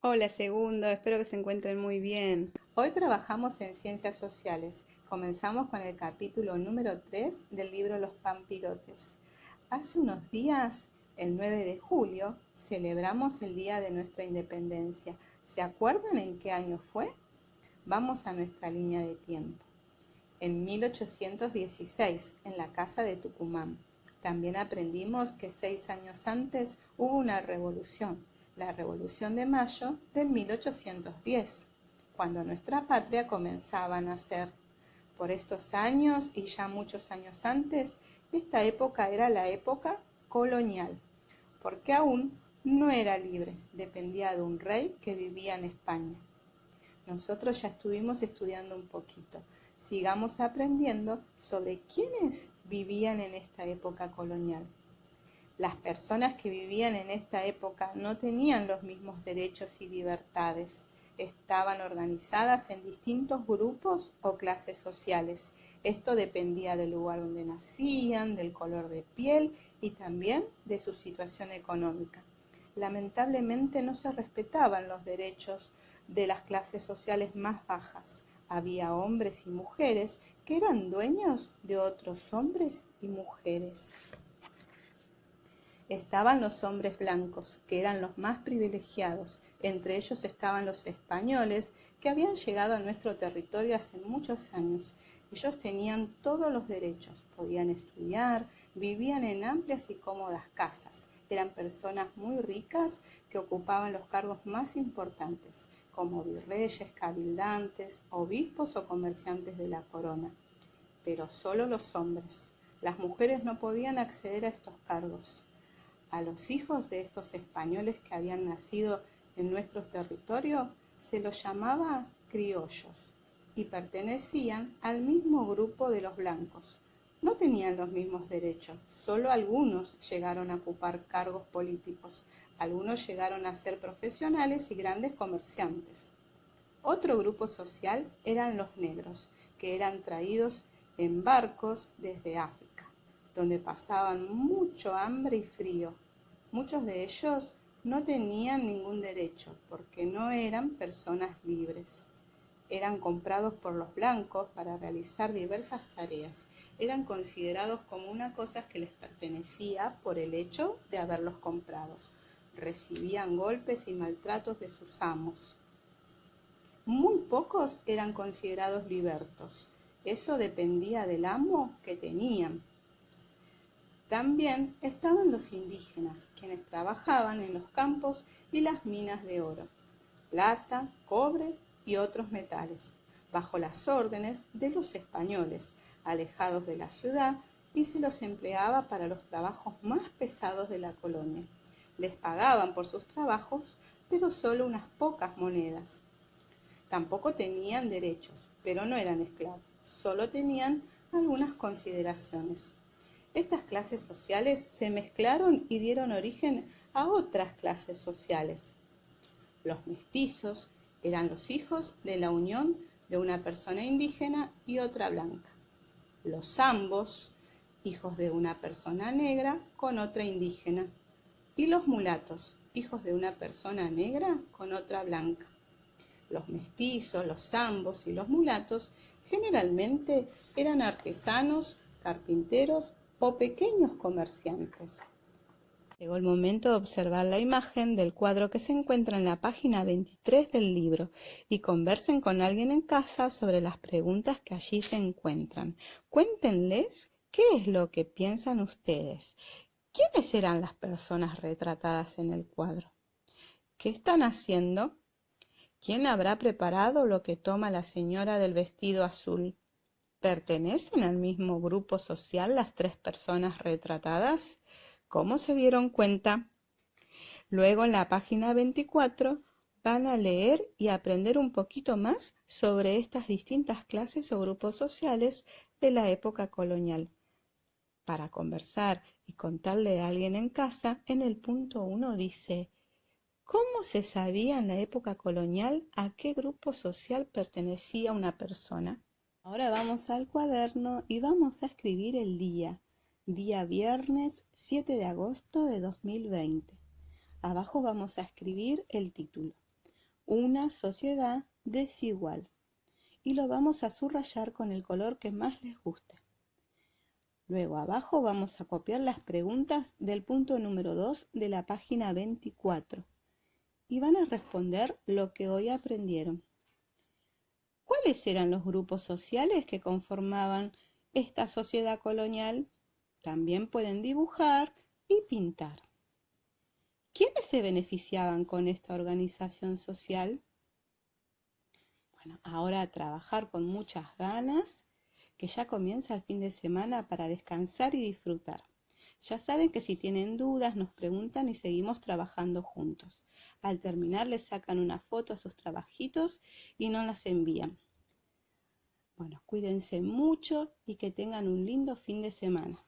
Hola, segundo, espero que se encuentren muy bien. Hoy trabajamos en ciencias sociales. Comenzamos con el capítulo número 3 del libro Los Pampirotes. Hace unos días, el 9 de julio, celebramos el día de nuestra independencia. ¿Se acuerdan en qué año fue? Vamos a nuestra línea de tiempo. En 1816, en la Casa de Tucumán. También aprendimos que 6 años antes hubo una revolución, la Revolución de Mayo de 1810, cuando nuestra patria comenzaba a nacer. Por estos años y ya muchos años antes, esta época era la época colonial, porque aún no era libre, dependía de un rey que vivía en España. Nosotros ya estuvimos estudiando un poquito. Sigamos aprendiendo sobre quiénes vivían en esta época colonial. Las personas que vivían en esta época no tenían los mismos derechos y libertades. Estaban organizadas en distintos grupos o clases sociales. Esto dependía del lugar donde nacían, del color de piel y también de su situación económica. Lamentablemente no se respetaban los derechos de las clases sociales más bajas. Había hombres y mujeres que eran dueños de otros hombres y mujeres. Estaban los hombres blancos, que eran los más privilegiados. Entre ellos estaban los españoles, que habían llegado a nuestro territorio hace muchos años. Ellos tenían todos los derechos, podían estudiar, vivían en amplias y cómodas casas. Eran personas muy ricas que ocupaban los cargos más importantes, como virreyes, cabildantes, obispos o comerciantes de la corona. Pero solo los hombres. Las mujeres no podían acceder a estos cargos. A los hijos de estos españoles que habían nacido en nuestro territorio se los llamaba criollos y pertenecían al mismo grupo de los blancos. No tenían los mismos derechos, solo algunos llegaron a ocupar cargos políticos, algunos llegaron a ser profesionales y grandes comerciantes. Otro grupo social eran los negros, que eran traídos en barcos desde África, donde pasaban mucho hambre y frío. Muchos de ellos no tenían ningún derecho porque no eran personas libres. Eran comprados por los blancos para realizar diversas tareas. Eran considerados como una cosa que les pertenecía por el hecho de haberlos comprados. Recibían golpes y maltratos de sus amos. Muy pocos eran considerados libertos. Eso dependía del amo que tenían. También estaban los indígenas, quienes trabajaban en los campos y las minas de oro, plata, cobre y otros metales, bajo las órdenes de los españoles, alejados de la ciudad, y se los empleaba para los trabajos más pesados de la colonia. Les pagaban por sus trabajos, pero solo unas pocas monedas. Tampoco tenían derechos, pero no eran esclavos, solo tenían algunas consideraciones. Estas clases sociales se mezclaron y dieron origen a otras clases sociales. Los mestizos eran los hijos de la unión de una persona indígena y otra blanca. Los zambos, hijos de una persona negra con otra indígena. Y los mulatos, hijos de una persona negra con otra blanca. Los mestizos, los zambos y los mulatos generalmente eran artesanos, carpinteros o pequeños comerciantes. Llegó el momento de observar la imagen del cuadro que se encuentra en la página 23 del libro y conversen con alguien en casa sobre las preguntas que allí se encuentran. Cuéntenles qué es lo que piensan ustedes. ¿Quiénes eran las personas retratadas en el cuadro? ¿Qué están haciendo? ¿Quién habrá preparado lo que toma la señora del vestido azul? ¿Pertenecen al mismo grupo social las tres personas retratadas? ¿Cómo se dieron cuenta? Luego en la página 24 van a leer y aprender un poquito más sobre estas distintas clases o grupos sociales de la época colonial. Para conversar y contarle a alguien en casa, en el punto 1 dice: ¿cómo se sabía en la época colonial a qué grupo social pertenecía una persona? Ahora vamos al cuaderno y vamos a escribir el día viernes 7 de agosto de 2020. Abajo vamos a escribir el título. una sociedad desigual. Y lo vamos a subrayar con el color que más les guste. Luego abajo vamos a copiar las preguntas del punto número 2 de la página 24 y van a responder lo que hoy aprendieron. ¿Cuáles eran los grupos sociales que conformaban esta sociedad colonial? También pueden dibujar y pintar. ¿Quiénes se beneficiaban con esta organización social? Bueno, ahora a trabajar con muchas ganas, que ya comienza el fin de semana para descansar y disfrutar. Ya saben que si tienen dudas nos preguntan y seguimos trabajando juntos. Al terminar les sacan una foto a sus trabajitos y nos las envían. Bueno, cuídense mucho y que tengan un lindo fin de semana.